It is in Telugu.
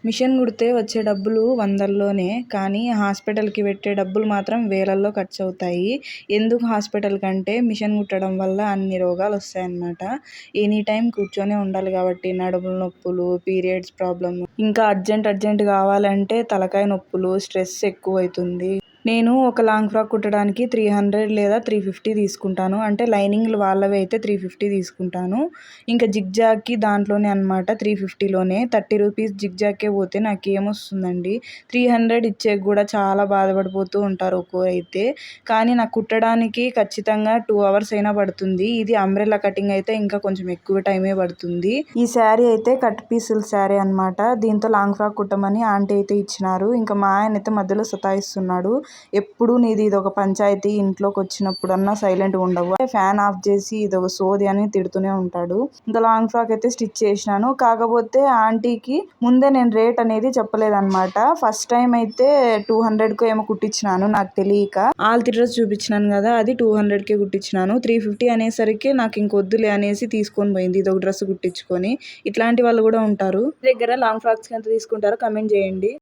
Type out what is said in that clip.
మిషన్ కుడితే వచ్చే డబ్బులు వందల్లోనే, కానీ హాస్పిటల్‌కి పెట్టే డబ్బులు మాత్రం వేలల్లో ఖర్చవుతాయి. ఎందుకు హాస్పిటల్ కంటే మిషన్ కుట్టడం వల్ల అన్ని రోగాలొస్తాయన్నమాట. ఎనీ టైమ్ కూర్చొనే ఉండాలి కాబట్టి నడుముల నొప్పులు, పీరియడ్స్ ప్రాబ్లమ్, ఇంకా అర్జెంట్ కావాలంటే తలకాయ నొప్పులు, స్ట్రెస్ ఎక్కువైతుంది. నేను ఒక లాంగ్ ఫ్రాక్ కుట్టడానికి 300 లేదా 350 తీసుకుంటాను. అంటే లైనింగ్‌లు వాళ్ళవి అయితే 350 తీసుకుంటాను. ఇంకా జిగ్‌జాగ్‌కి దాంట్లోనే అనమాట 350లోనే 30 రూపీస్ జిగ్‌జాగ్‌కే పోతే నాకేమొస్తుందండి. 300 ఇచ్చేకి కూడా చాలా బాధపడిపోతూ ఉంటారు ఒక్కోరైతే. కానీ నాకు కుట్టడానికి ఖచ్చితంగా 2 అవర్స్ అయినా పడుతుంది. ఇది అంబ్రెల్లా కటింగ్ అయితే ఇంకా కొంచెం ఎక్కువ టైమే పడుతుంది. ఈ శారీ అయితే కట్ పీసుల శారీ అనమాట. దీంతో లాంగ్ ఫ్రాక్ కుట్టమని ఆంటీ అయితే ఇచ్చినారు. ఇంకా మా ఆయన అయితే మధ్యలో సతాయిస్తున్నాడు. ఎప్పుడు నీది ఇదొక పంచాయతీ, ఇంట్లోకి వచ్చినప్పుడన్నా సైలెంట్గా ఉండవు, ఫ్యాన్ ఆఫ్ చేసి ఇదొక సోది అని తిడుతూనే ఉంటాడు. ఇంకా లాంగ్ ఫ్రాక్ అయితే స్టిచ్ చేసినాను. కాకపోతే ఆంటీకి ముందే నేను రేట్ అనేది చెప్పలేదన్నమాట. ఫస్ట్ టైం అయితే 200కు ఏమో కుట్టించినాను నాకు తెలియక. ఆల్తి డ్రెస్ చూపించినాను కదా, అది 200కే కుట్టించినాను. 350 అనేసరికి నాకు ఇంకొద్దులే అనేసి తీసుకొని పోయింది ఇదొక డ్రెస్ కుట్టించుకొని. ఇట్లాంటి వాళ్ళు కూడా ఉంటారు. దగ్గర లాంగ్ ఫ్రాక్స్ ఎంత తీసుకుంటారో కమెంట్ చేయండి.